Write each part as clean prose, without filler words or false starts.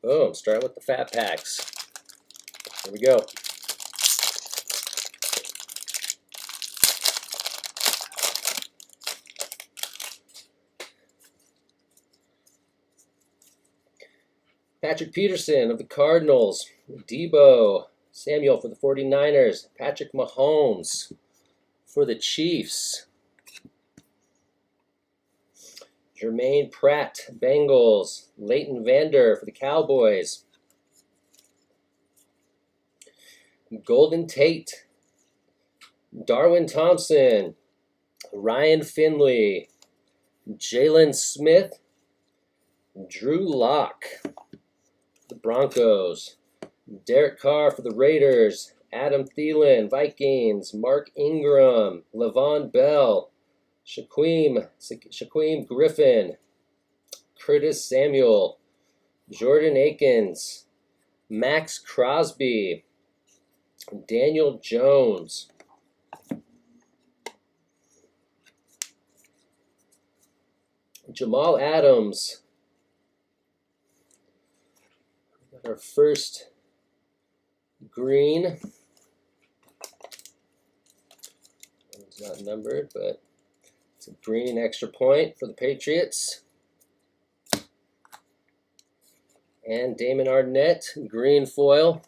Boom, start with the fat packs. Here we go. Patrick Peterson of the Cardinals. Debo Samuel for the 49ers. Patrick Mahomes for the Chiefs. Jermaine Pratt, Bengals. Leighton Vander for the Cowboys. Golden Tate. Darwin Thompson. Ryan Finley. Jalen Smith. Drew Lock. The Broncos. Derek Carr for the Raiders. Adam Thielen, Vikings. Mark Ingram. Le'Veon Bell. Shaquem Griffin. Curtis Samuel. Jordan Akins. Max Crosby. Daniel Jones. Jamal Adams. Our first green. It's not numbered, but it's a green extra point for the Patriots. And Damon Arnett, green foil.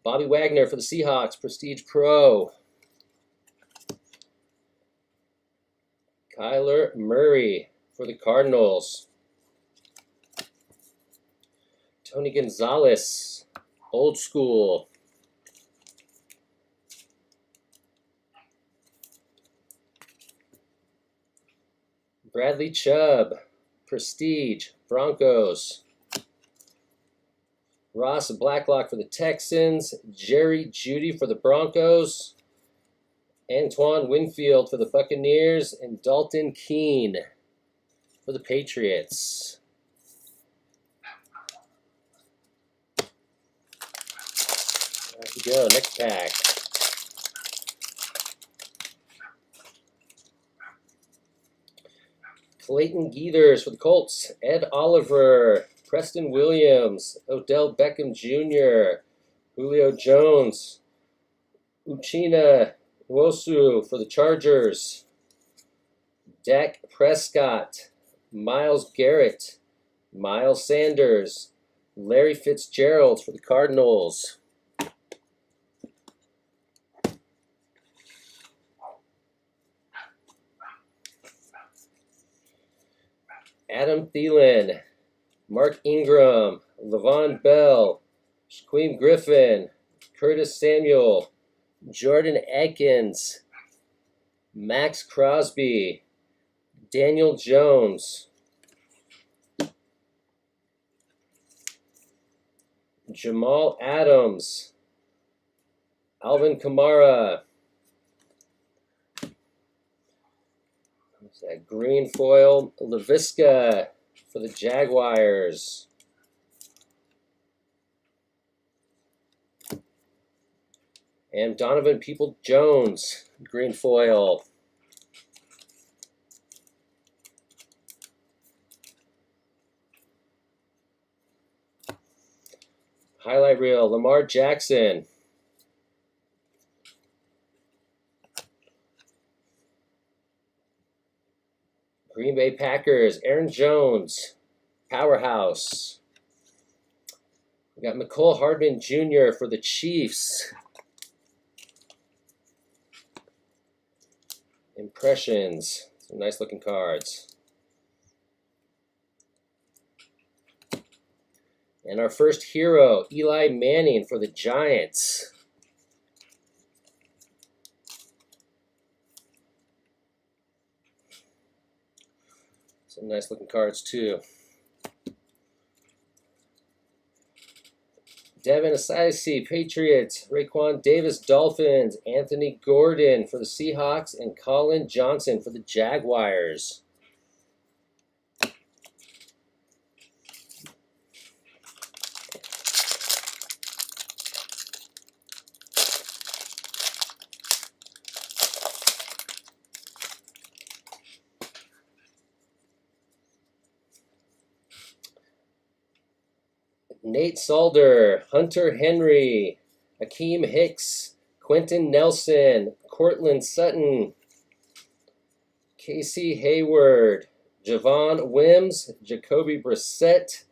Bobby Wagner for the Seahawks, Prestige Pro. Kyler Murray for the Cardinals. Tony Gonzalez, Old School. Bradley Chubb, Prestige, Broncos. Ross Blacklock for the Texans. Jerry Jeudy for the Broncos. Antoine Winfield for the Buccaneers. And Dalton Keene for the Patriots. There we go, next pack. Clayton Geethers for the Colts. Ed Oliver. Preston Williams, Odell Beckham Jr., Julio Jones, Uchenna Nwosu for the Chargers, Dak Prescott, Myles Garrett, Miles Sanders, Larry Fitzgerald for the Cardinals. Adam Thielen, Mark Ingram, Le'Veon Bell, Shaquem Griffin, Curtis Samuel, Jordan Akins, Max Crosby, Daniel Jones, Jamal Adams, Alvin Kamara. What's that? Green foil, LaVisca for the Jaguars. And Donovan Peoples-Jones, green foil. Highlight reel, Lamar Jackson. Green Bay Packers, Aaron Jones, powerhouse. We got McCole Hardman Jr. for the Chiefs. Impressions, some nice looking cards. And our first hero, Eli Manning for the Giants. Some nice looking cards too. Devin Asiasi, Patriots. Raekwon Davis, Dolphins. Anthony Gordon for the Seahawks. And Colin Johnson for the Jaguars. Nate Salder, Hunter Henry, Akeem Hicks, Quentin Nelson, Cortland Sutton, Casey Hayward, Javon Wims, Jacoby Brissett,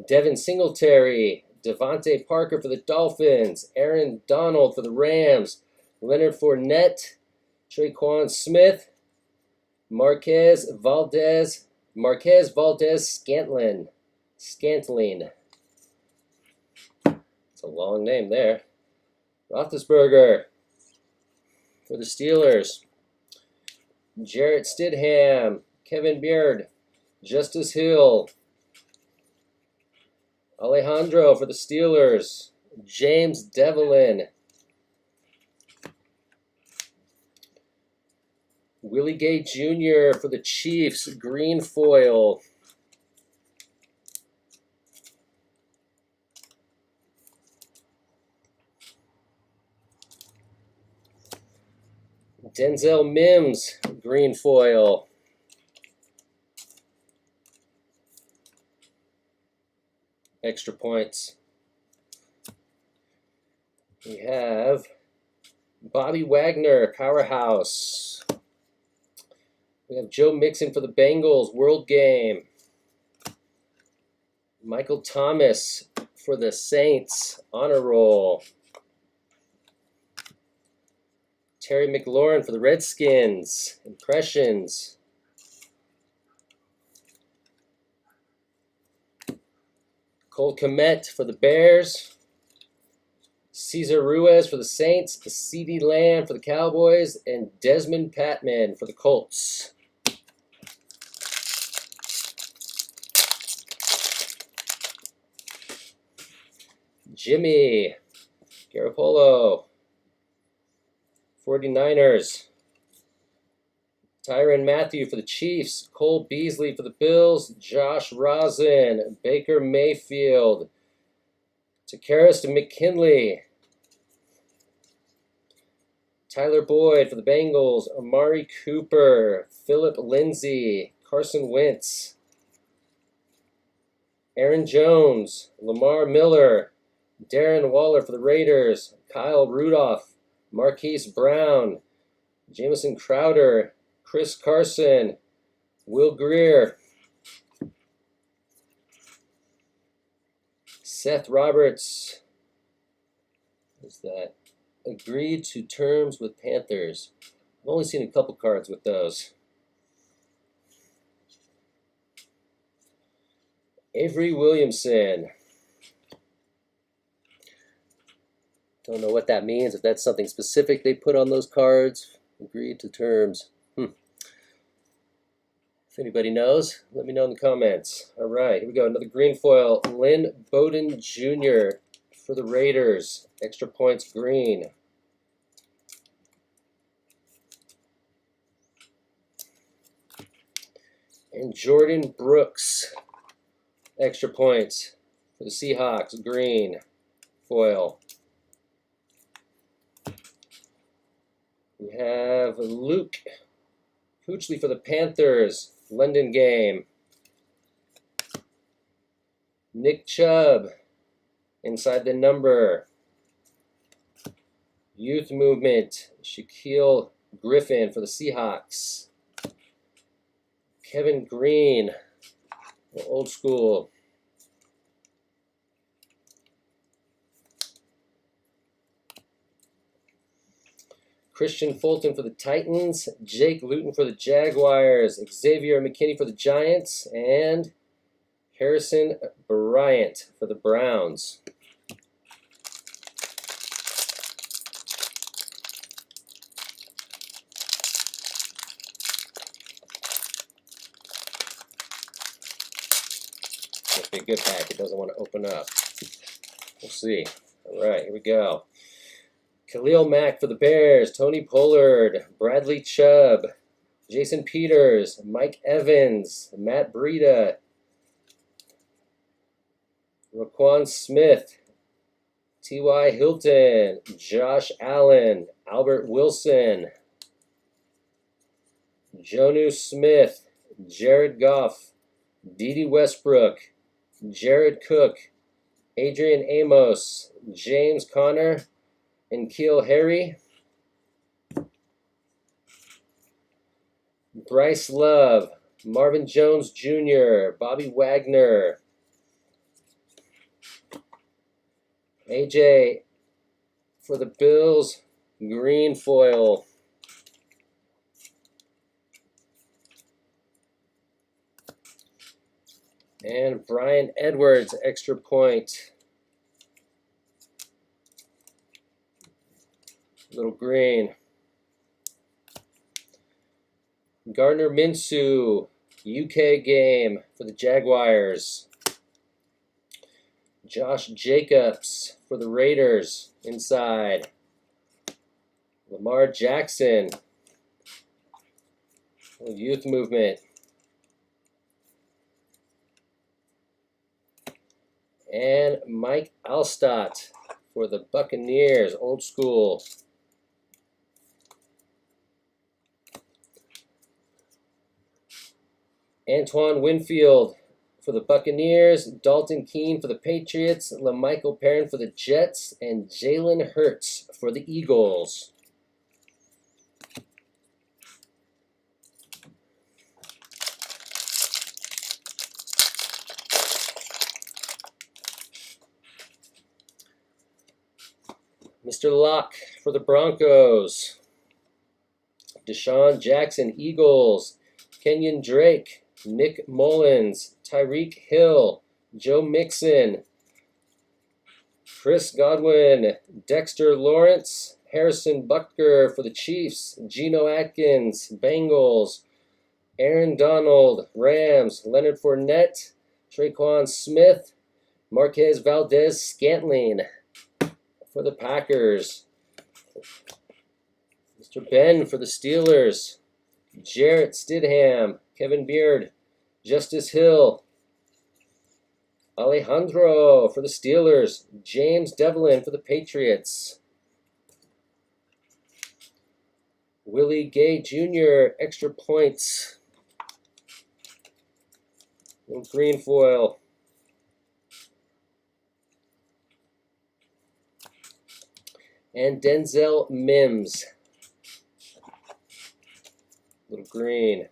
Devin Singletary, Devontae Parker for the Dolphins, Aaron Donald for the Rams, Leonard Fournette, Traquan Smith, Marquez Valdez Scantling. It's a long name there. Roethlisberger for the Steelers. Jarrett Stidham, Kevin Beard, Justice Hill, Alejandro for the Steelers, James Devlin, Willie Gay Jr. for the Chiefs, green foil. Denzel Mims, green foil. Extra points. We have Bobby Wagner, powerhouse. We have Joe Mixon for the Bengals, world game. Michael Thomas for the Saints, honor roll. Terry McLaurin for the Redskins, impressions. Cole Kmet for the Bears. Cesar Ruiz for the Saints, CeeDee Lamb for the Cowboys, and Desmond Patman for the Colts. Jimmy Garoppolo, 49ers. Tyrann Mathieu for the Chiefs, Cole Beasley for the Bills, Josh Rosen, Baker Mayfield, Takaris to McKinley, Tyler Boyd for the Bengals, Amari Cooper, Philip Lindsay, Carson Wentz, Aaron Jones, Lamar Miller, Darren Waller for the Raiders, Kyle Rudolph, Marquise Brown, Jamison Crowder, Chris Carson, Will Greer, Seth Roberts, what's that? Agreed to terms with Panthers. I've only seen a couple cards with those. Avery Williamson. Don't know what that means, if that's something specific they put on those cards. Agreed to terms. If anybody knows, let me know in the comments. All right, here we go. Another green foil. Lynn Bowden Jr. for the Raiders. Extra points green. And Jordan Brooks. Extra points for the Seahawks. Green foil. We have Luke Kuechly for the Panthers, London game. Nick Chubb, inside the number. Youth movement, Shaquille Griffin for the Seahawks. Kevin Green, old school. Christian Fulton for the Titans, Jake Luton for the Jaguars, Xavier McKinney for the Giants, and Harrison Bryant for the Browns. Must be a good pack. It doesn't want to open up. We'll see. All right, here we go. Khalil Mack for the Bears, Tony Pollard, Bradley Chubb, Jason Peters, Mike Evans, Matt Breida, Roquan Smith, T.Y. Hilton, Josh Allen, Albert Wilson, Jonnu Smith, Jared Goff, Dede Westbrook, Jared Cook, Adrian Amos, James Conner, and Keel Harry. Bryce Love, Marvin Jones Jr., Bobby Wagner. AJ for the Bills, green foil. And Brian Edwards, extra point. Little green. Gardner Minshew, UK game for the Jaguars. Josh Jacobs for the Raiders, inside. Lamar Jackson, youth movement. And Mike Alstott for the Buccaneers, old school. Antoine Winfield for the Buccaneers, Dalton Keene for the Patriots, LaMichael Perrin for the Jets, and Jalen Hurts for the Eagles. Mr. Locke for the Broncos, Deshaun Jackson, Eagles, Kenyon Drake, Nick Mullins, Tyreek Hill, Joe Mixon, Chris Godwin, Dexter Lawrence, Harrison Butker for the Chiefs, Geno Atkins, Bengals, Aaron Donald, Rams, Leonard Fournette, Traquan Smith, Marquez Valdez-Scantling for the Packers, Mr. Ben for the Steelers, Jarrett Stidham, Kevin Beard, Justice Hill, Alejandro for the Steelers, James Devlin for the Patriots, Willie Gay Jr., extra points, little green foil. And Denzel Mims, little green.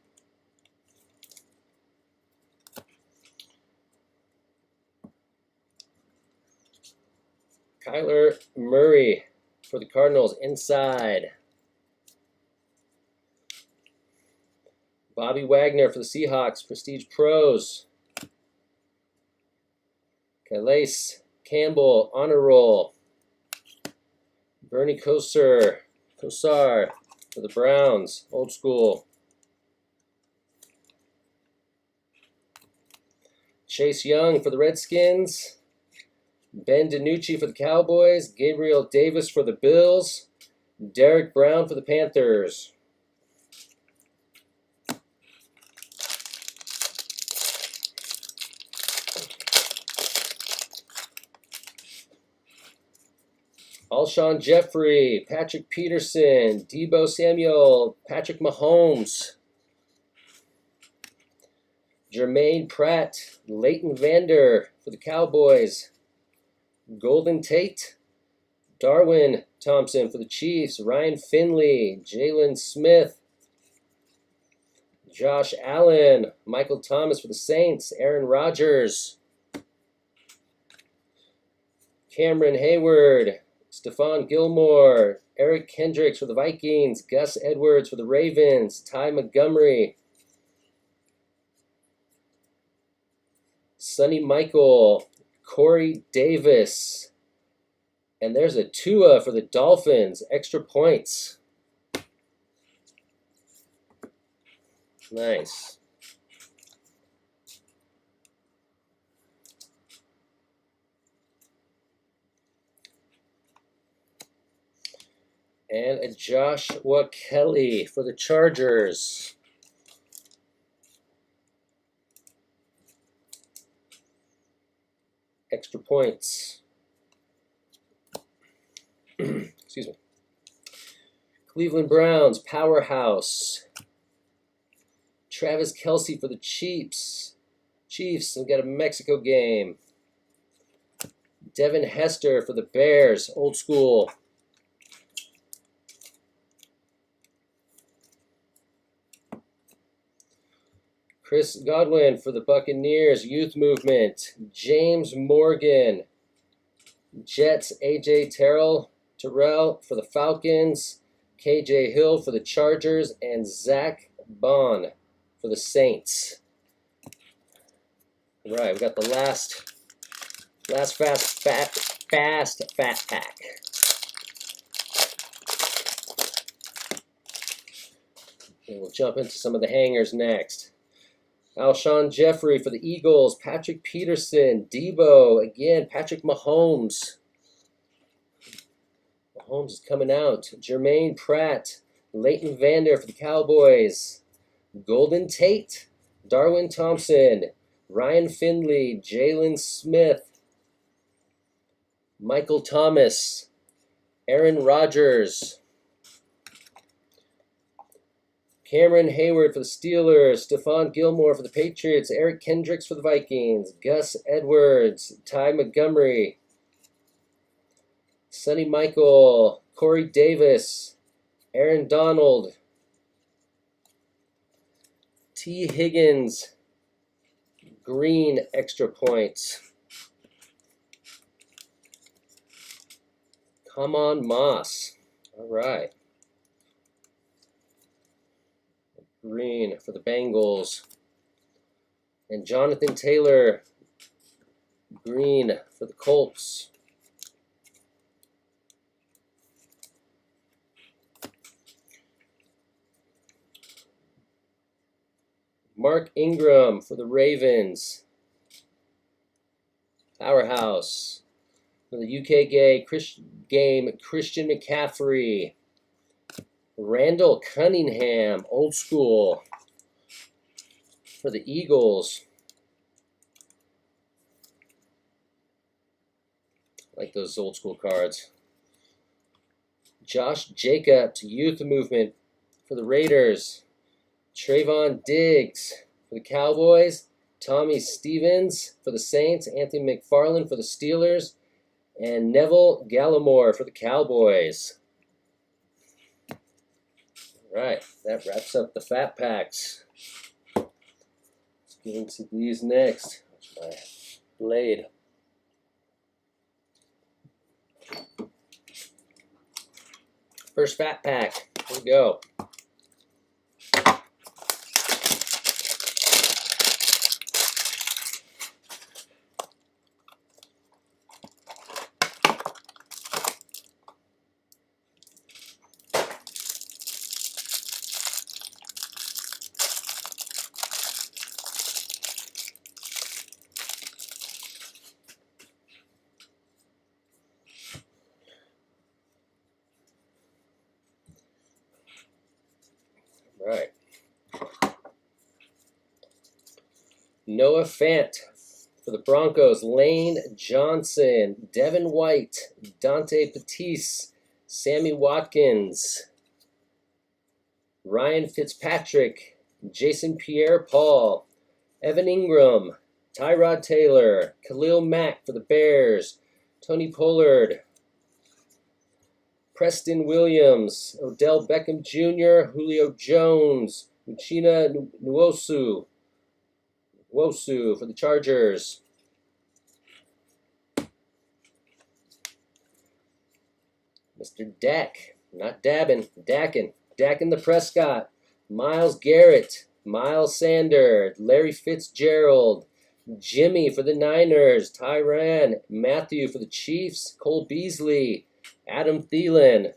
Kyler Murray for the Cardinals, inside. Bobby Wagner for the Seahawks, Prestige Pros. Calais Campbell, honor roll. Bernie Kosar for the Browns, old school. Chase Young for the Redskins. Ben DiNucci for the Cowboys. Gabriel Davis for the Bills. Derek Brown for the Panthers. Alshon Jeffrey, Patrick Peterson, Deebo Samuel, Patrick Mahomes, Jermaine Pratt, Leighton Vander for the Cowboys, Golden Tate, Darwin Thompson for the Chiefs, Ryan Finley, Jalen Smith, Josh Allen, Michael Thomas for the Saints, Aaron Rodgers, Cameron Hayward, Stephon Gilmore, Eric Kendricks for the Vikings, Gus Edwards for the Ravens, Ty Montgomery, Sonny Michael, Corey Davis, and there's a Tua for the Dolphins, extra points. Nice. And a Joshua Kelly for the Chargers. Extra points. Excuse me. Cleveland Browns, powerhouse. Travis Kelce for the Chiefs. Chiefs, we got a Mexico game. Devin Hester for the Bears, old school. Chris Godwin for the Buccaneers, youth movement. James Morgan. Jets, A.J. Terrell for the Falcons. K.J. Hill for the Chargers. And Zach Bond for the Saints. All right, we got the last fast fat pack. And we'll jump into some of the hangers next. Alshon Jeffrey for the Eagles. Patrick Peterson. Debo. Again, Patrick Mahomes. Mahomes is coming out. Jermaine Pratt. Leighton Vander for the Cowboys. Golden Tate. Darwin Thompson. Ryan Finley. Jalen Smith. Michael Thomas. Aaron Rodgers. Cameron Hayward for the Steelers, Stephon Gilmore for the Patriots, Eric Kendricks for the Vikings, Gus Edwards, Ty Montgomery, Sonny Michael, Corey Davis, Aaron Donald, T. Higgins, green extra points. Come on, Moss. All right. Green for the Bengals. And Jonathan Taylor, green for the Colts. Mark Ingram for the Ravens. Powerhouse. For the UK game, Christian McCaffrey. Randall Cunningham, old school, for the Eagles. I like those old school cards. Josh Jacobs, youth movement, for the Raiders. Trayvon Diggs for the Cowboys. Tommy Stevens for the Saints. Anthony McFarland for the Steelers. And Neville Gallimore for the Cowboys. Right, that wraps up the fat packs. Let's get into these next. My blade. First fat pack. Here we go. Right. Noah Fant for the Broncos. Lane Johnson, Devin White, Dante Pettis, Sammy Watkins, Ryan Fitzpatrick, Jason Pierre-Paul, Evan Ingram, Tyrod Taylor, Khalil Mack for the Bears, Tony Pollard, Preston Williams, Odell Beckham Jr., Julio Jones, Uchenna Nwosu for the Chargers. Mr. Dak, not Dabbin, Dakin the Prescott, Myles Garrett, Miles Sanders, Larry Fitzgerald, Jimmy for the Niners, Tyrann Mathieu for the Chiefs, Cole Beasley, Adam Thielen,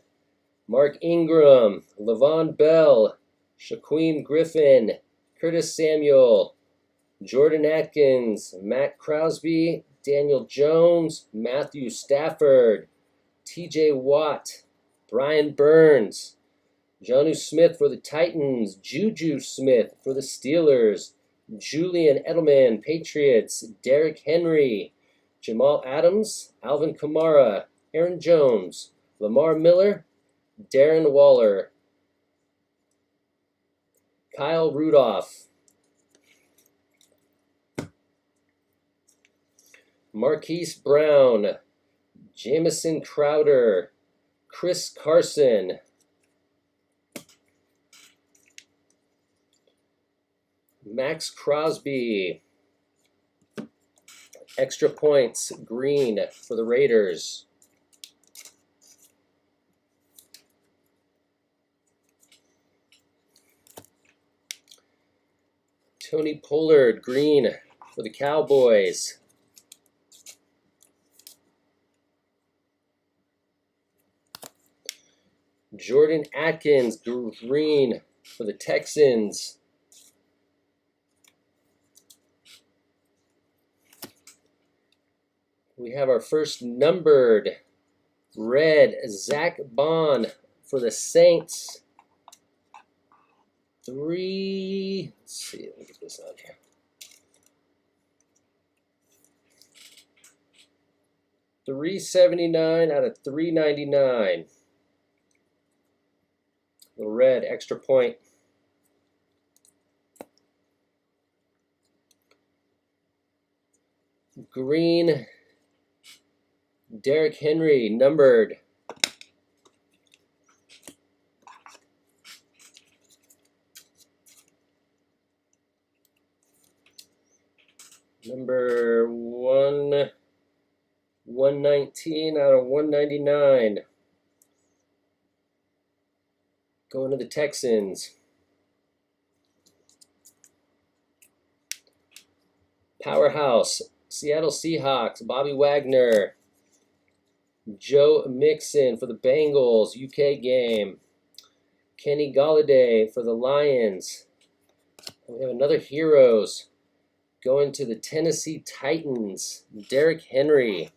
Mark Ingram, Le'Veon Bell, Shaquem Griffin, Curtis Samuel, Jordan Atkins, Matt Crosby, Daniel Jones, Matthew Stafford, TJ Watt, Brian Burns, Jonnu Smith for the Titans, Juju Smith for the Steelers, Julian Edelman, Patriots, Derrick Henry, Jamal Adams, Alvin Kamara, Aaron Jones, Lamar Miller, Darren Waller, Kyle Rudolph, Marquise Brown, Jamison Crowder, Chris Carson, Max Crosby, extra points, green for the Raiders. Tony Pollard, green for the Cowboys. Jordan Atkins, green for the Texans. We have our first numbered red, Zach Bond for the Saints. Let's see, let me get this on here. $379 out of $399. The red, extra point. Green, Derrick Henry, numbered. Number 119 out of 199. Going to the Texans. Powerhouse, Seattle Seahawks, Bobby Wagner. Joe Mixon for the Bengals, UK game. Kenny Golladay for the Lions. We have another Heroes going to the Tennessee Titans, Derrick Henry.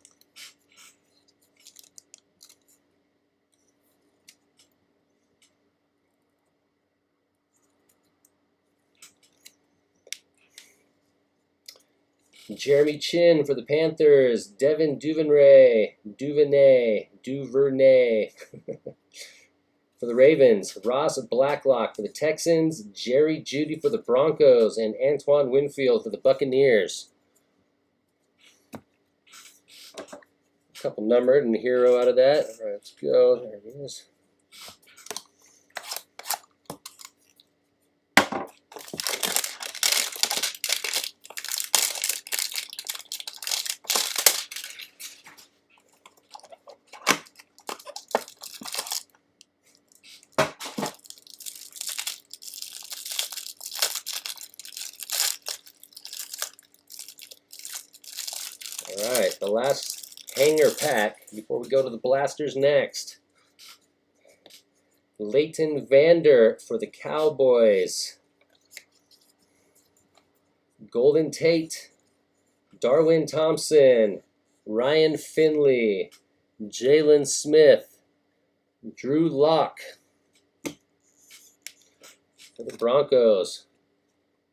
Jeremy Chin for the Panthers, Devin Duvernay for the Ravens, Ross Blacklock for the Texans, Jerry Jeudy for the Broncos, and Antoine Winfield for the Buccaneers. A couple numbered and hero out of that. All right, let's go. There it is. All right, the last hanger pack before we go to the blasters next. Leighton Vander for the Cowboys. Golden Tate, Darwin Thompson, Ryan Finley, Jalen Smith, Drew Lock for the Broncos.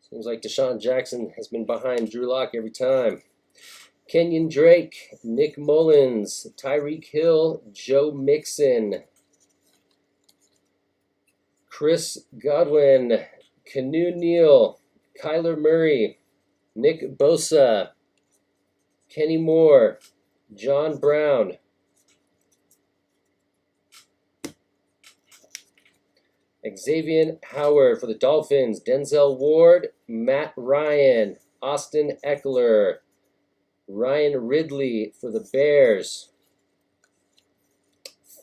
Seems like Deshaun Jackson has been behind Drew Lock every time. Kenyon Drake, Nick Mullins, Tyreek Hill, Joe Mixon, Chris Godwin, Canu Neal, Kyler Murray, Nick Bosa, Kenny Moore, John Brown, Xavier Howard for the Dolphins, Denzel Ward, Matt Ryan, Austin Eckler, Ryan Ridley for the Bears,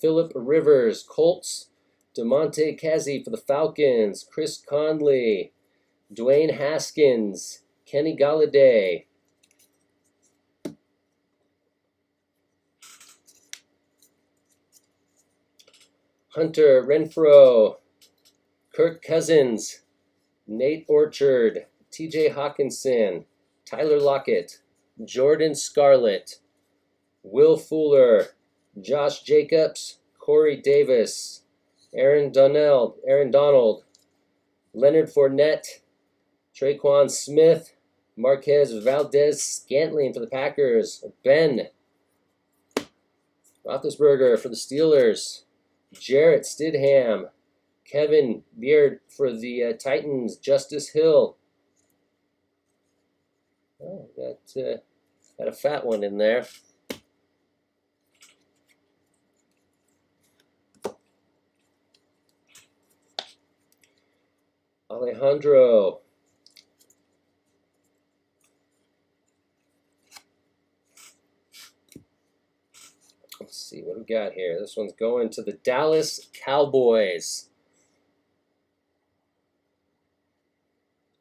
Phillip Rivers, Colts, DeMonte Casey for the Falcons, Chris Conley, Dwayne Haskins, Kenny Golladay, Hunter Renfrow, Kirk Cousins, Nate Orchard, TJ Hawkinson, Tyler Lockett, Jordan Scarlett, Will Fuller, Josh Jacobs, Corey Davis, Aaron Donald, Leonard Fournette, Traquan Smith, Marquez Valdez-Scantling for the Packers, Ben Roethlisberger for the Steelers, Jarrett Stidham, Kevin Beard for the Titans, Justice Hill. Oh, got a fat one in there. Alejandro. Let's see what we got here. This one's going to the Dallas Cowboys.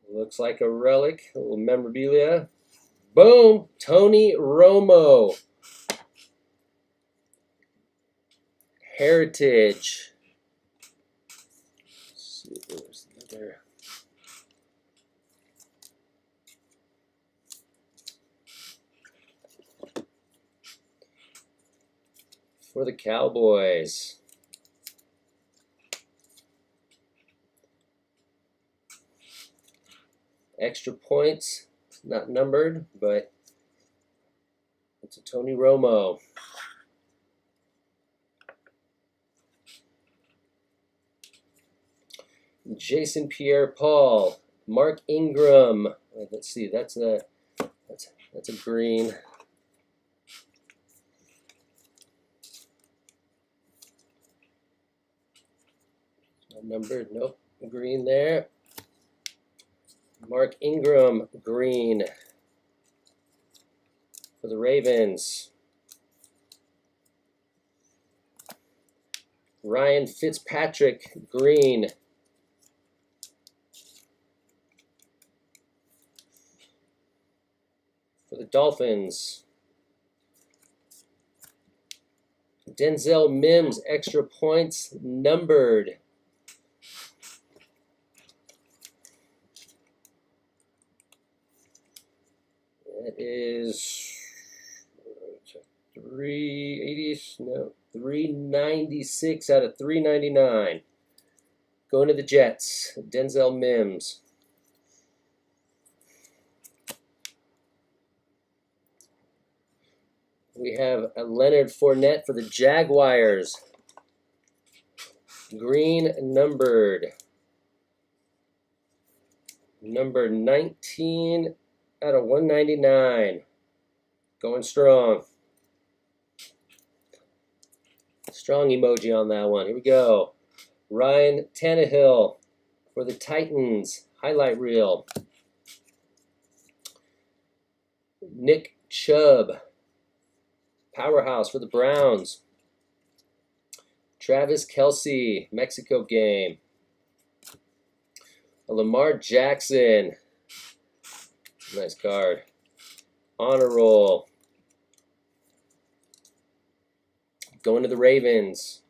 Looks like a relic, a little memorabilia. Boom! Tony Romo. Heritage. Let's see, there's the other. For the Cowboys. Extra points, not numbered, but it's a Tony Romo. Jason Pierre-Paul, Mark Ingram. Let's see, that's a green. Not numbered, nope. Green there. Mark Ingram, green for the Ravens. Ryan Fitzpatrick, green. For the Dolphins. Denzel Mims, extra points, numbered. That is 396 out of 399. Going to the Jets, Denzel Mims. We have a Leonard Fournette for the Jaguars. Green numbered. Number 19 out of 199. Going strong. Strong emoji on that one. Here we go. Ryan Tannehill for the Titans. Highlight reel. Nick Chubb. Powerhouse for the Browns. Travis Kelce. Mexico game. Lamar Jackson. Nice card. Honor roll. Going to the Ravens.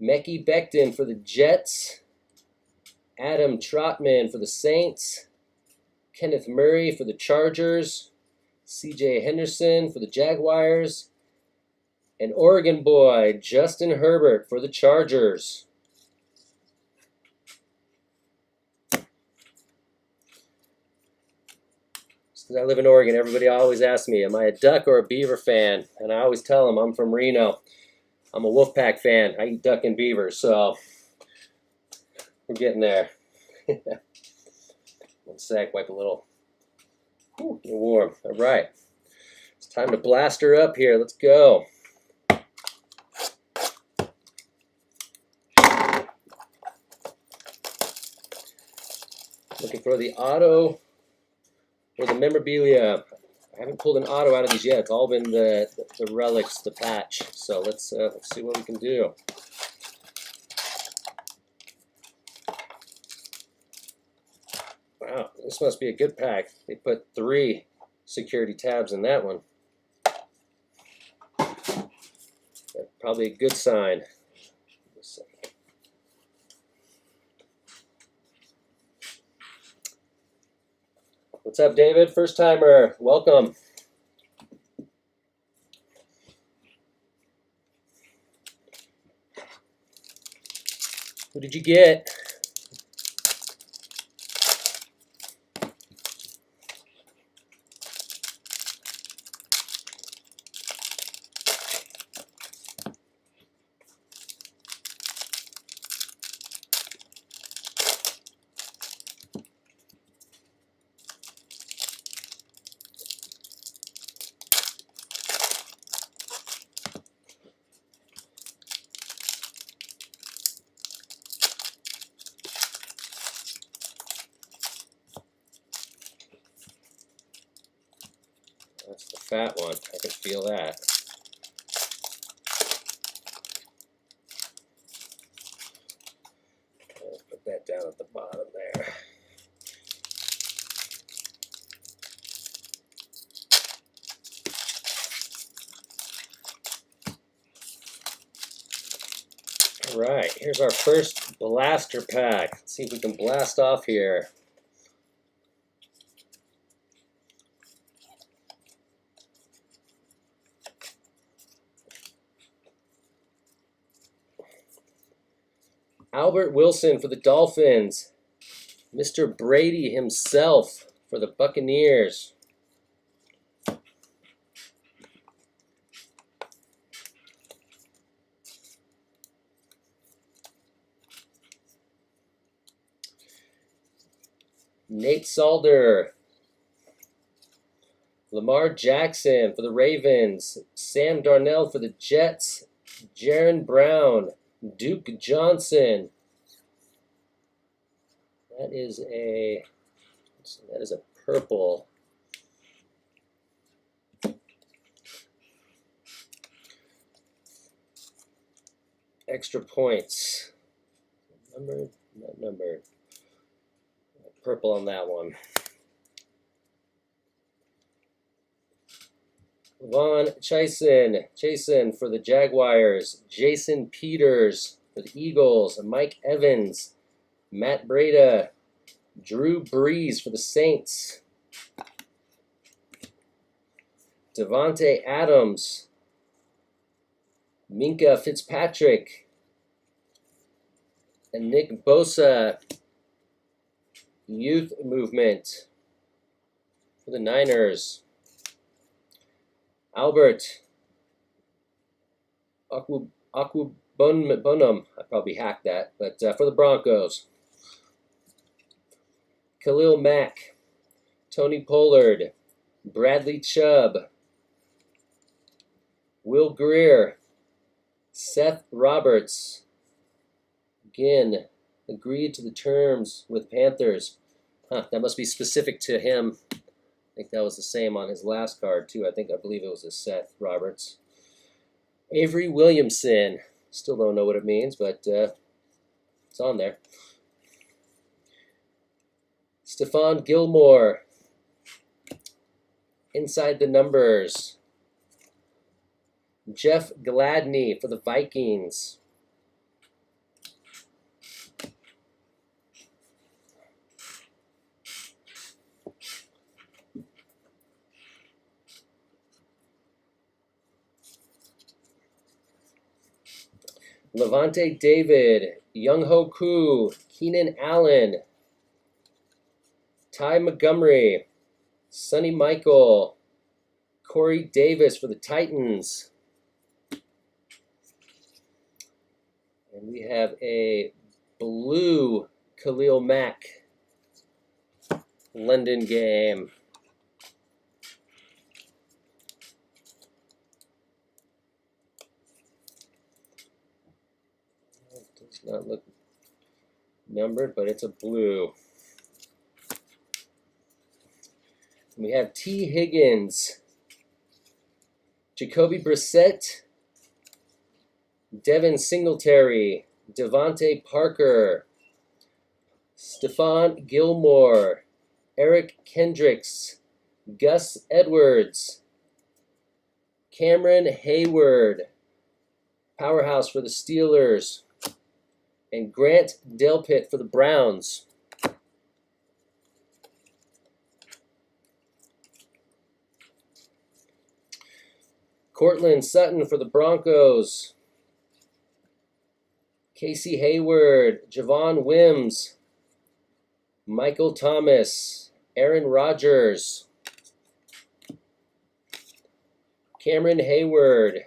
Mekhi Becton for the Jets. Adam Trotman for the Saints. Kenneth Murray for the Chargers. CJ Henderson for the Jaguars. And Oregon boy, Justin Herbert for the Chargers. Because I live in Oregon, everybody always asks me, am I a Duck or a Beaver fan? And I always tell them I'm from Reno. I'm a Wolfpack fan. I eat duck and beaver, so we're getting there. One sec, wipe a little. Ooh, you're warm. All right. It's time to blast her up here. Let's go. Looking for the auto or the memorabilia. I haven't pulled an auto out of these yet. It's all been the relics, the patch. So let's see what we can do. Wow, this must be a good pack. They put 3 security tabs in that one. That's probably a good sign. What's up, David? First timer. Welcome. Who did you get? fat one. I can feel that. Let's put that down at the bottom there. All right, here's our first blaster pack. Let's see if we can blast off here. Albert Wilson for the Dolphins. Mr. Brady himself for the Buccaneers. Nate Solder. Lamar Jackson for the Ravens. Sam Darnell for the Jets. Jaron Brown. Duke Johnson. That is a purple. Extra points. Numbered? Not numbered. Purple on that one. Vaughn Chasen for the Jaguars. Jason Peters for the Eagles. Mike Evans. Matt Breida. Drew Brees for the Saints. Devontae Adams. Minka Fitzpatrick. And Nick Bosa. Youth Movement for the Niners. Albert Aquabonum, I probably hacked that, but for the Broncos. Khalil Mack, Tony Pollard, Bradley Chubb, Will Greer, Seth Roberts. Again, agreed to the terms with Panthers. Huh, that must be specific to him. I think that was the same on his last card, too. I believe it was a Seth Roberts. Avery Williamson. Still don't know what it means, but it's on there. Stephon Gilmore. Inside the numbers. Jeff Gladney for the Vikings. Levante David, Young Ho Koo, Keenan Allen, Ty Montgomery, Sonny Michael, Corey Davis for the Titans. And we have a blue Khalil Mack London game. Does not look numbered, but it's a blue. We have T. Higgins, Jacoby Brissett, Devin Singletary, Devontae Parker, Stephon Gilmore, Eric Kendricks, Gus Edwards, Cameron Hayward, powerhouse for the Steelers, and Grant Delpit for the Browns. Cortland Sutton for the Broncos. Casey Hayward, Javon Wims, Michael Thomas, Aaron Rodgers, Cameron Hayward.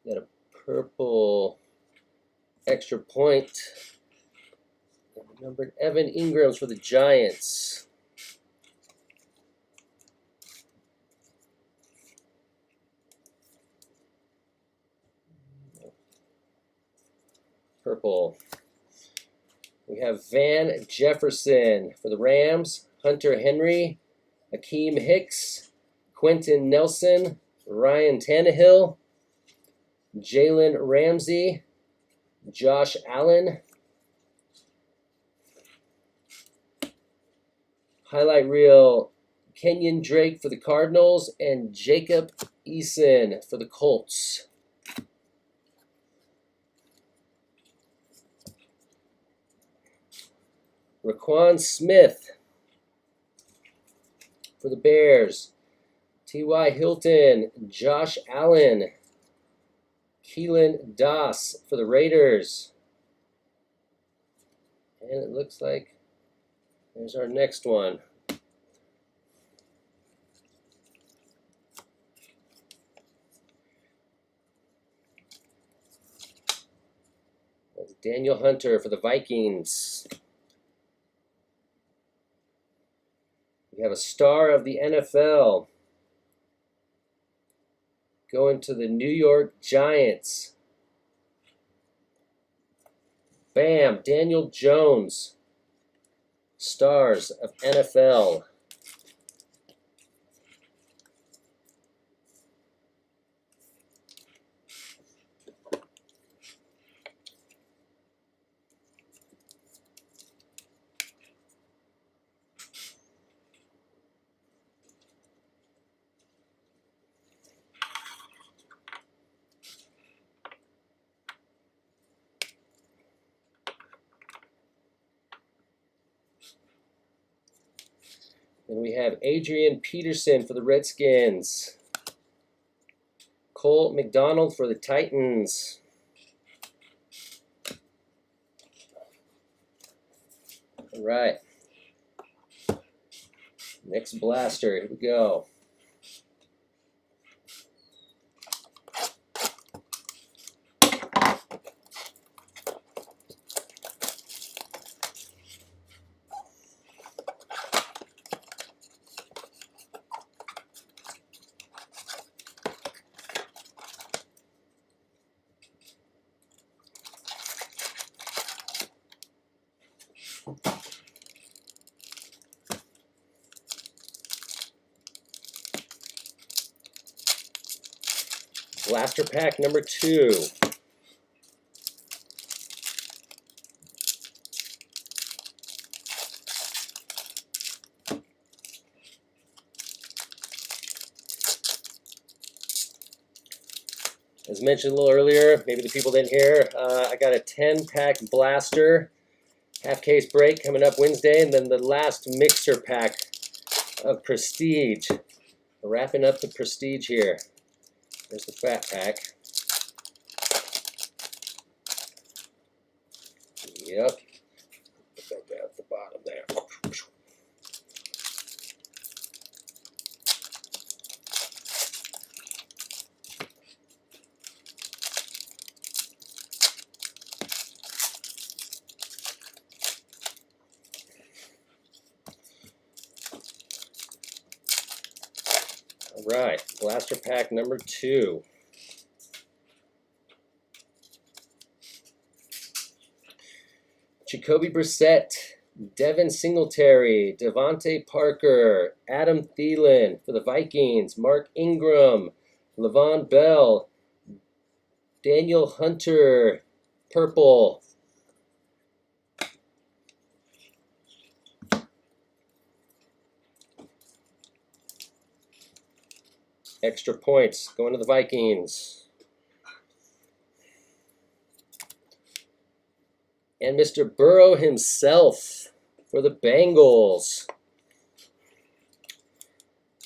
Got a purple extra point. Numbered Evan Ingrams for the Giants. Purple. We have Van Jefferson for the Rams, Hunter Henry, Akeem Hicks, Quentin Nelson, Ryan Tannehill, Jalen Ramsey, Josh Allen. Highlight reel, Kenyon Drake for the Cardinals and Jacob Eason for the Colts. Raquan Smith for the Bears. T.Y. Hilton, Josh Allen, Keelan Doss for the Raiders. And it looks like there's our next one. That's Daniel Hunter for the Vikings. We have a star of the NFL going to the New York Giants. Bam, Daniel Jones, stars of NFL. Then we have Adrian Peterson for the Redskins. Cole McDonald for the Titans. All right. Next blaster. Here we go. Blaster pack number 2. As mentioned a little earlier, maybe the people didn't hear, I got a 10-pack blaster, half case break coming up Wednesday, and then the last mixer pack of Prestige. We're wrapping up the Prestige here. There's the fat pack. Yep. Put that down at the bottom there. All right, blaster pack number 2. Jacoby Brissett, Devin Singletary, Devontae Parker, Adam Thielen for the Vikings, Mark Ingram, Le'Veon Bell, Daniel Hunter, purple. Extra points going to the Vikings. And Mr. Burrow himself for the Bengals.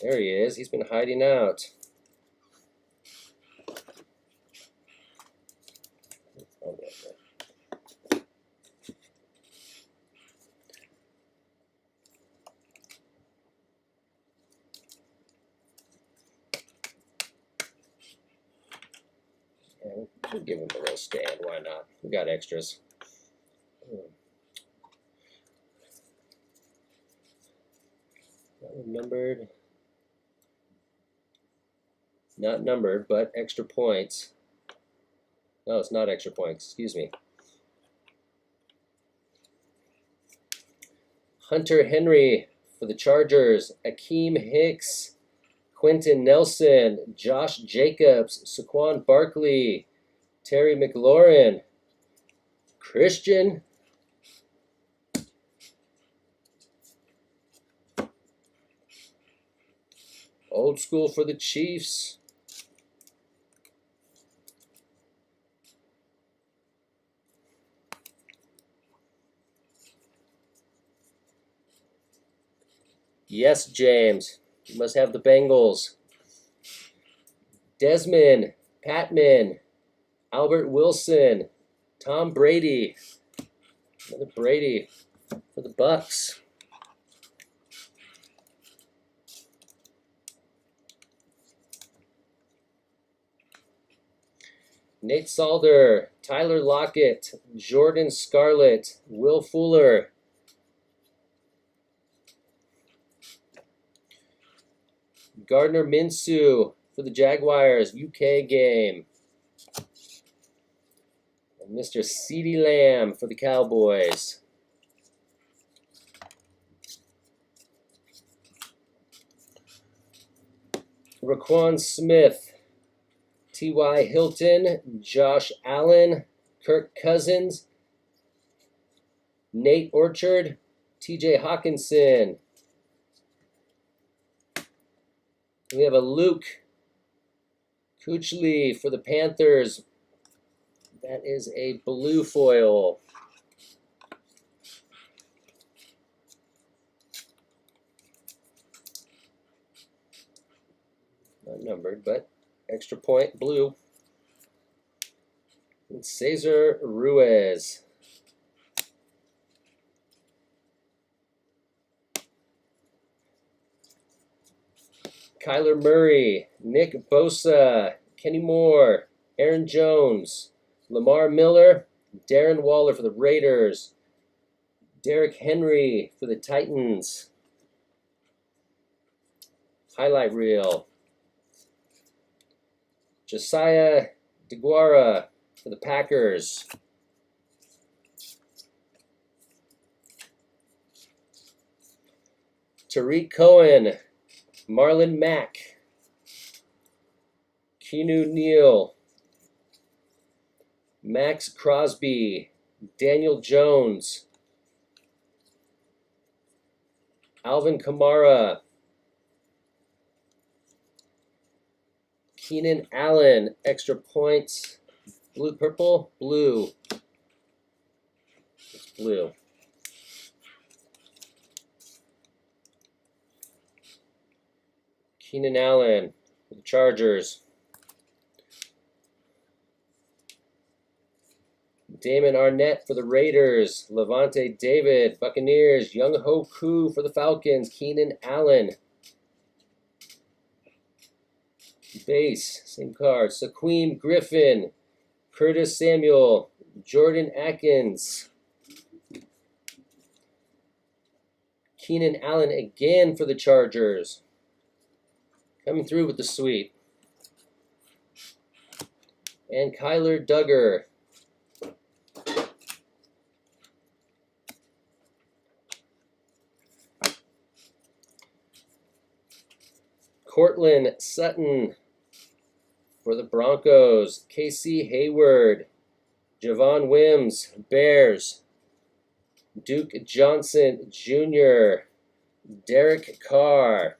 There he is. He's been hiding out. We'll give him a little stand. Why not? We got extras. Not numbered. Not numbered, but extra points. No, it's not extra points. Excuse me. Hunter Henry for For the Chargers, Akeem Hicks, Quentin Nelson, Josh Jacobs, Saquon Barkley, Terry McLaurin, Christian, old school for the Chiefs, yes, James, you must have the Bengals. Desmond, Patman, Albert Wilson, Tom Brady, another Brady for the Bucks. Nate Salder, Tyler Lockett, Jordan Scarlett, Will Fuller, Gardner Minshew for the Jaguars, UK game. And Mr. CeeDee Lamb for the Cowboys. Raquan Smith, T.Y. Hilton, Josh Allen, Kirk Cousins, Nate Orchard, T.J. Hawkinson. We have a Luke Kuechly for the Panthers. That is a blue foil. Not numbered, but extra point blue. And Cesar Ruiz. Kyler Murray, Nick Bosa, Kenny Moore, Aaron Jones, Lamar Miller, Darren Waller for the Raiders, Derrick Henry for the Titans. Highlight reel. Josiah DeGuara for the Packers. Tariq Cohen, Marlon Mack, Keanu Neal, Max Crosby, Daniel Jones, Alvin Kamara, Keenan Allen, extra points, blue, purple, blue, it's blue. Keenan Allen for the Chargers. Damon Arnett for the Raiders. Levante David, Buccaneers. Young Ho Koo for the Falcons. Keenan Allen. Base, same card. Saquim Griffin. Curtis Samuel. Jordan Atkins. Keenan Allen again for the Chargers. Coming through with the sweep. And Kyler Duggar. Cortland Sutton for the Broncos. Casey Hayward. Javon Wims, Bears. Duke Johnson Jr. Derek Carr.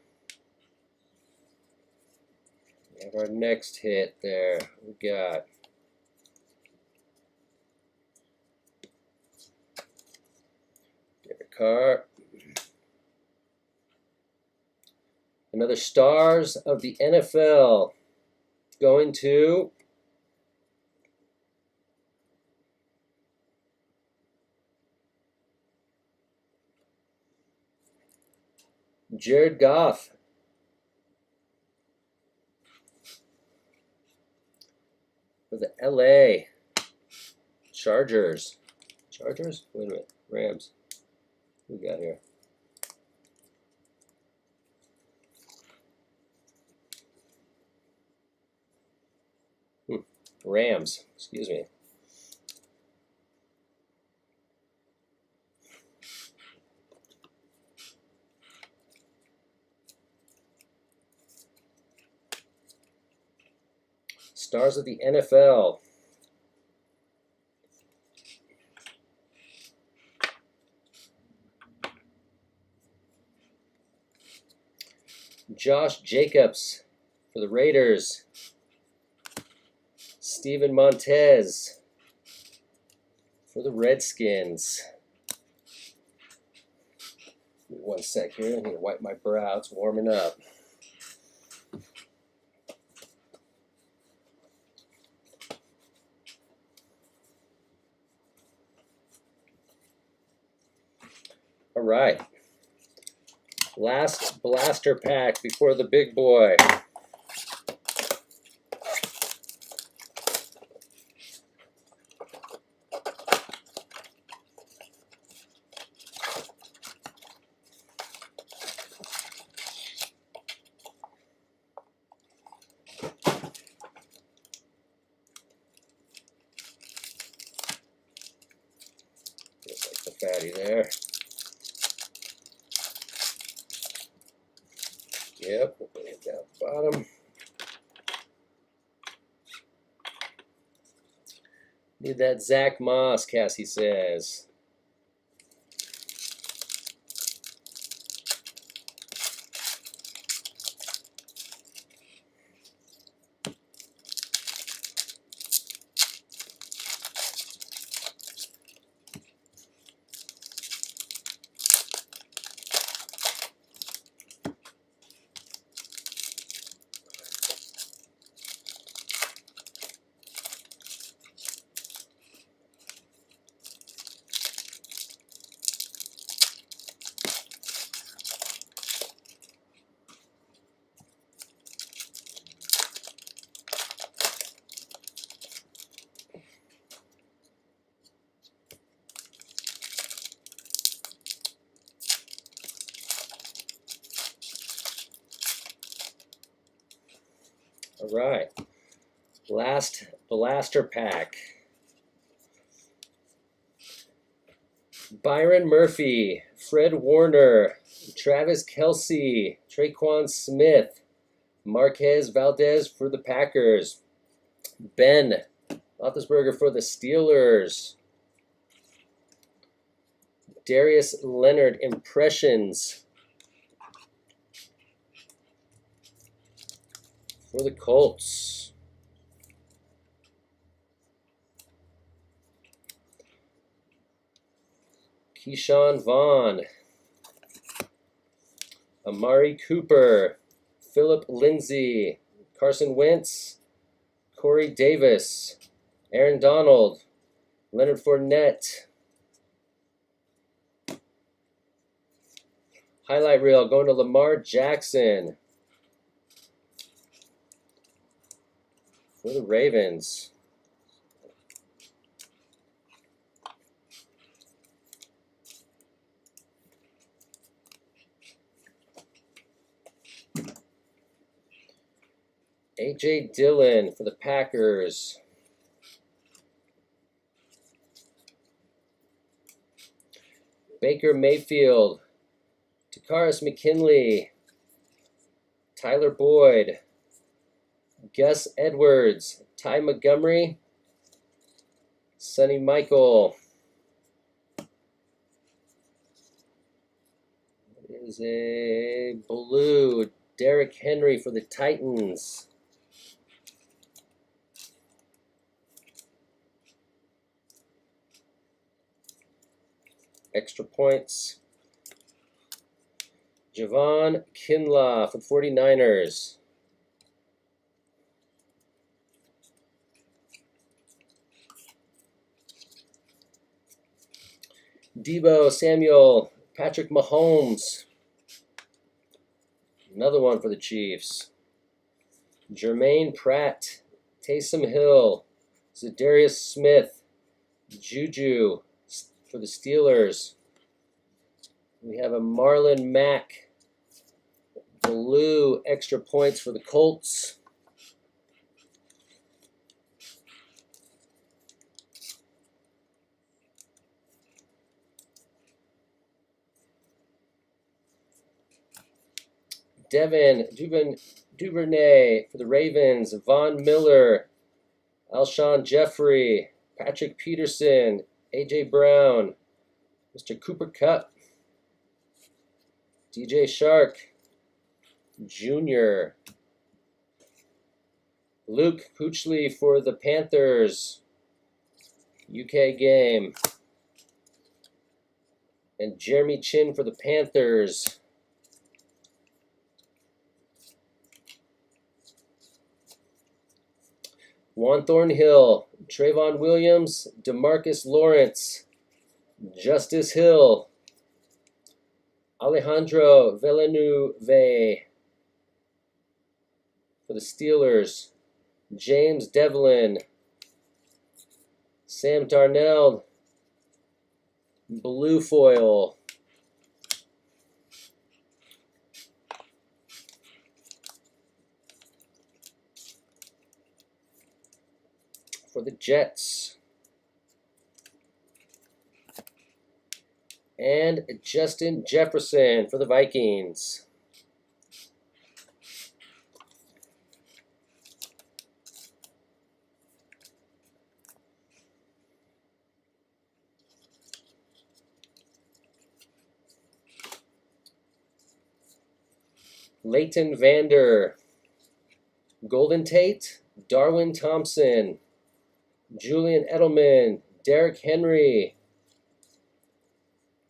We have our next hit there. We got Derek Carr. Another Stars of the NFL going to Jared Goff. For the LA Chargers. Chargers? Wait a minute. Rams. What we got here? Rams. Excuse me. Stars of the NFL. Josh Jacobs for the Raiders. Steven Montez for the Redskins. Give me 1 sec here. I need to wipe my brow. It's warming up. All right. Last blaster pack before the big boy. Just like the fatty there. Yep, we'll bring it down at the bottom. Need that Zach Moss, Cassie says. All right, last blaster pack. Byron Murphy, Fred Warner, Travis Kelce, Traquan Smith, Marquez Valdez for the Packers, Ben Roethlisberger for the Steelers, Darius Leonard Impressions for the Colts. Keyshawn Vaughn, Amari Cooper, Philip Lindsay, Carson Wentz, Corey Davis, Aaron Donald, Leonard Fournette. Highlight reel going to Lamar Jackson for the Ravens. A.J. Dillon for the Packers. Baker Mayfield, Takaris McKinley, Tyler Boyd, Gus Edwards, Ty Montgomery, Sonny Michael. It is a blue Derrick Henry for the Titans. Extra points. Javon Kinlaw for the 49ers. Deebo Samuel, Patrick Mahomes. Another one for the Chiefs. Jermaine Pratt, Taysom Hill, Zadarius Smith, Juju for the Steelers. We have a Marlon Mack, blue extra points for the Colts. Devin Duvernay for the Ravens, Von Miller, Alshon Jeffrey, Patrick Peterson, A.J. Brown, Mr. Cooper Kupp, DJ Shark Jr., Luke Kuechly for the Panthers, UK game, and Jeremy Chin for the Panthers. Juan Thornhill, Trayvon Williams, DeMarcus Lawrence, Justice Hill, Alejandro Villanueva for the Steelers, James Devlin, Sam Darnell, Blue Foil, for the Jets, and Justin Jefferson for the Vikings. Leighton Vander, Golden Tate, Darwin Thompson, Julian Edelman, Derrick Henry,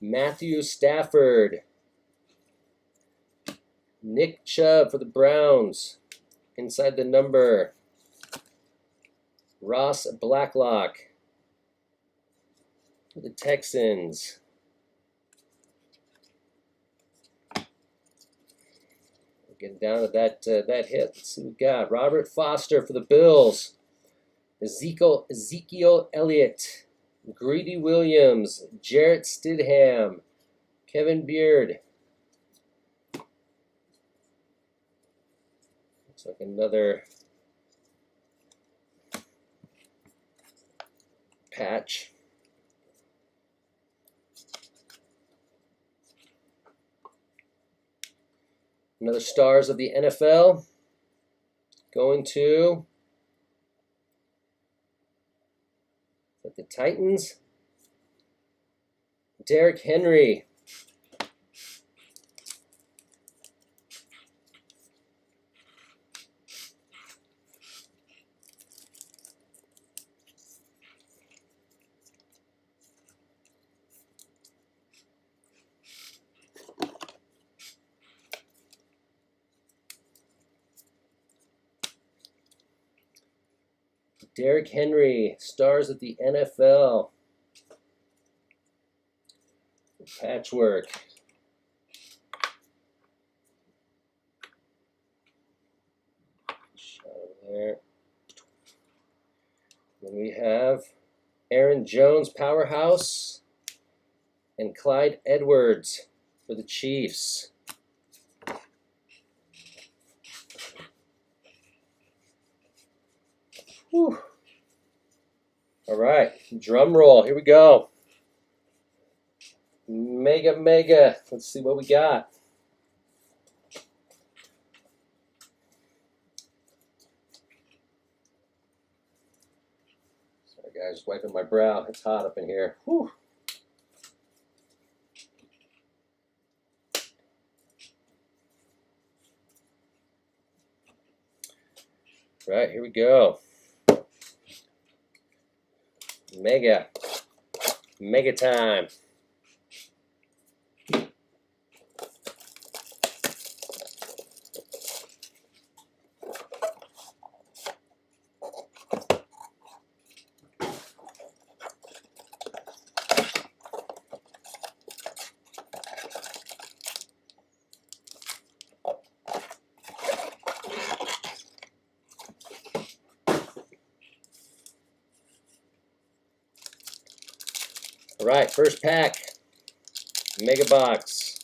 Matthew Stafford, Nick Chubb for the Browns, inside the number, Ross Blacklock for the Texans. Getting down to that hit. Let's see what we got. Robert Foster for the Bills, Ezekiel Elliott, Greedy Williams, Jarrett Stidham, Kevin Beard. Looks like another patch. Another stars of the NFL going to the Titans, Derrick Henry. Derrick Henry, stars of the NFL. Patchwork. Shot over there. Then we have Aaron Jones, powerhouse, and Clyde Edwards for the Chiefs. Whew. All right, drum roll. Here we go. Mega. Let's see what we got. Sorry, guys, wiping my brow. It's hot up in here. Whew. Right, here we go. Mega time. All right, first pack, mega box.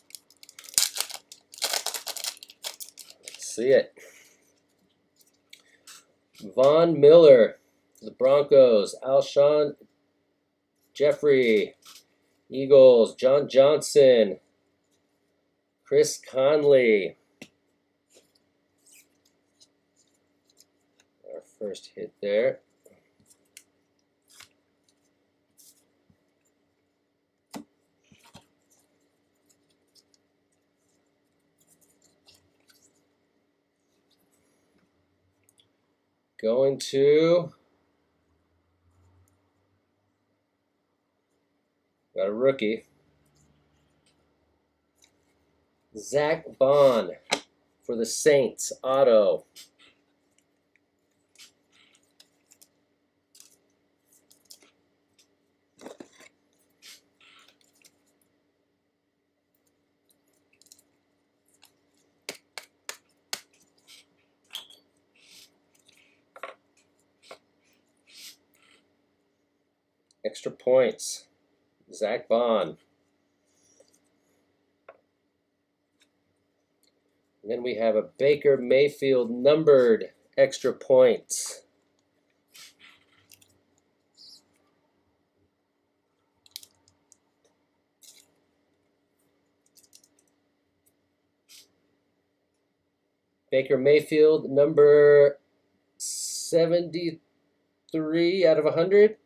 Let's see it. Von Miller for the Broncos, Alshon Jeffrey, Eagles, John Johnson, Chris Conley, First hit there. Going to, got a rookie, Zach Bond for the Saints, auto. Extra points, Zach Bond. And then we have a Baker Mayfield numbered extra points. Baker Mayfield number 73 out of 100.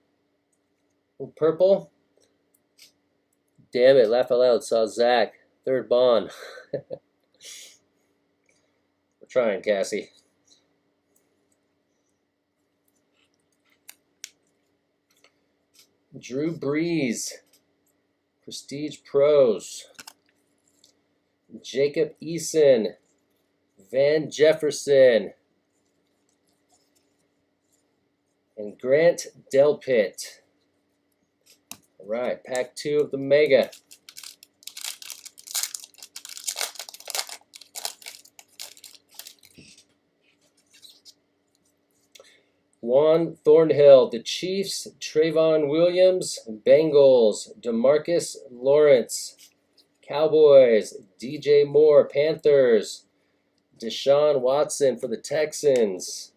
Purple. Damn it, laugh out loud, saw Zach. Third Bond. We're trying, Cassie. Drew Brees, Prestige Pros. Jacob Eason, Van Jefferson, and Grant Delpit. All right, pack 2 of the Mega. Juan Thornhill, the Chiefs, Trayvon Williams, Bengals, DeMarcus Lawrence, Cowboys, DJ Moore, Panthers, Deshaun Watson for the Texans.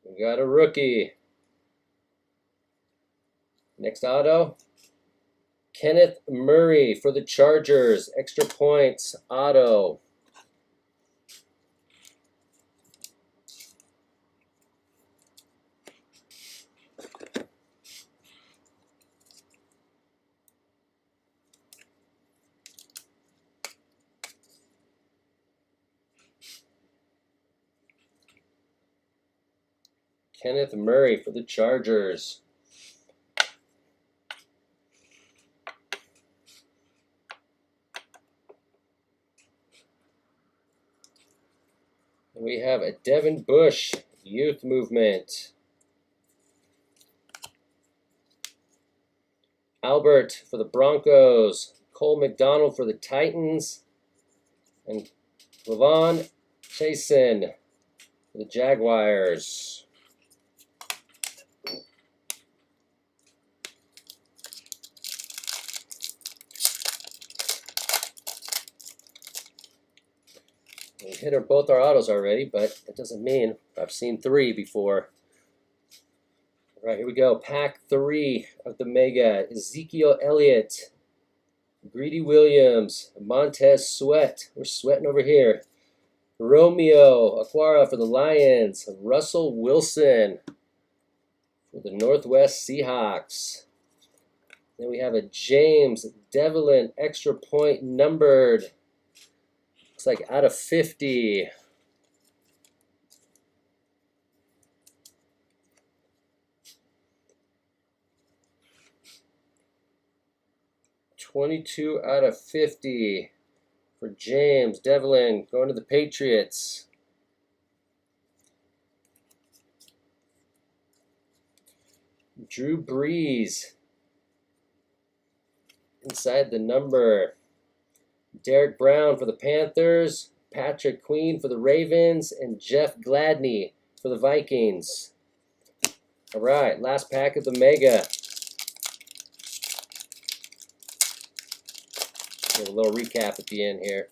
We got a rookie. Next auto, Kenneth Murray for the Chargers. Extra points, auto. Kenneth Murray for the Chargers. We have a Devin Bush, Youth Movement. Albert for the Broncos. Cole McDonald for the Titans. And Levon Chasen for the Jaguars. We hit both our autos already, but that doesn't mean I've seen 3 before. All right, here we go. Pack 3 of the Mega. Ezekiel Elliott, Greedy Williams, Montez Sweat. We're sweating over here. Romeo Aquara for the Lions. Russell Wilson for the Northwest Seahawks. Then we have a James Devlin extra point numbered. Looks like out of 50. $22 out of 50 for James Devlin going to the Patriots. Drew Brees inside the number. Derek Brown for the Panthers, Patrick Queen for the Ravens, and Jeff Gladney for the Vikings. All right, last pack of the Mega. Give a little recap at the end here.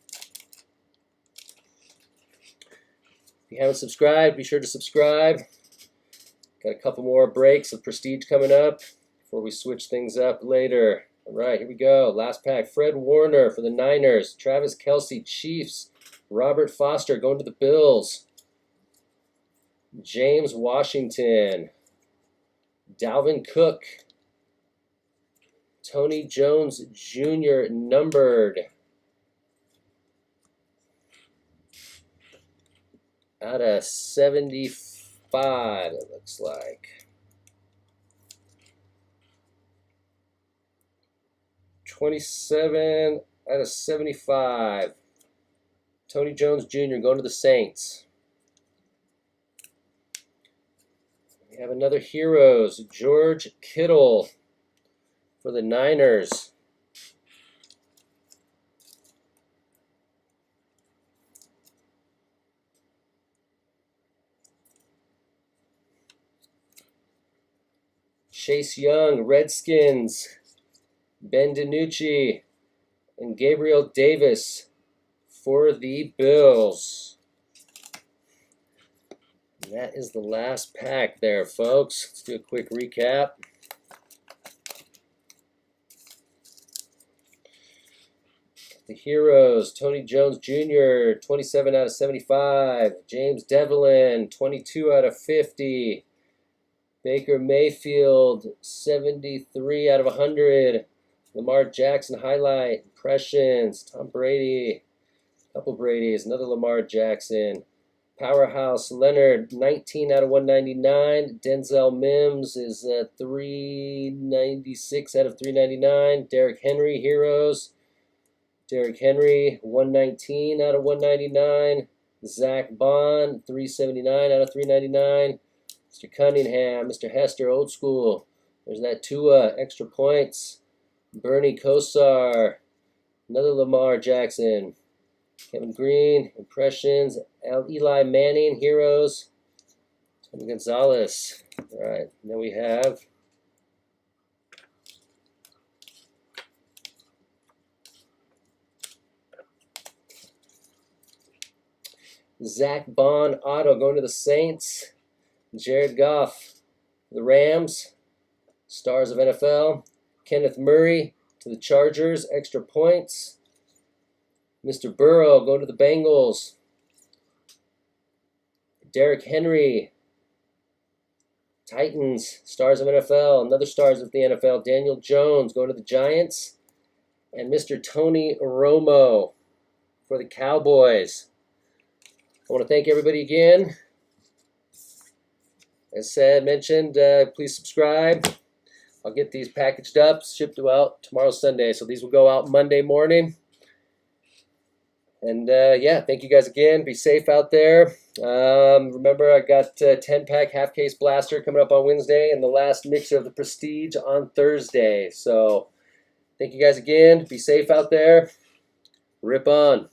If you haven't subscribed, be sure to subscribe. Got a couple more breaks of Prestige coming up before we switch things up later. All right, here we go. Last pack. Fred Warner for the Niners. Travis Kelce, Chiefs. Robert Foster going to the Bills. James Washington. Dalvin Cook. Tony Jones Jr. numbered. Out of 75, it looks like. 27 out of 75. Tony Jones Jr. going to the Saints. We have another Heroes. George Kittle for the Niners. Chase Young, Redskins. Ben DiNucci and Gabriel Davis for the Bills. And that is the last pack there, folks. Let's do a quick recap. The Heroes, Tony Jones Jr., 27 out of 75. James Devlin, 22 out of 50. Baker Mayfield, 73 out of 100. Lamar Jackson highlight, impressions. Tom Brady, a couple Brady's, another Lamar Jackson. Powerhouse Leonard, 19 out of 199. Denzel Mims is 396 out of 399. Derrick Henry, Heroes. Derrick Henry, 119 out of 199. Zach Bond, 379 out of 399. Mr. Cunningham, Mr. Hester, old school. There's that Tua, extra points. Bernie Kosar, another Lamar Jackson. Kevin Green, impressions. Eli Manning, Heroes. Tony Gonzalez. All right, and then we have Zach Bond auto going to the Saints. Jared Goff, the Rams, Stars of NFL. Kenneth Murray to the Chargers, extra points. Mr. Burrow going to the Bengals. Derrick Henry, Titans, Stars of NFL, another Stars of the NFL. Daniel Jones going to the Giants. And Mr. Tony Romo for the Cowboys. I want to thank everybody again. As mentioned, please subscribe. I'll get these packaged up, shipped out tomorrow, Sunday. So these will go out Monday morning. And yeah, thank you guys again. Be safe out there. Remember, I got 10-pack half-case blaster coming up on Wednesday and the last mixer of the Prestige on Thursday. So thank you guys again. Be safe out there. Rip on.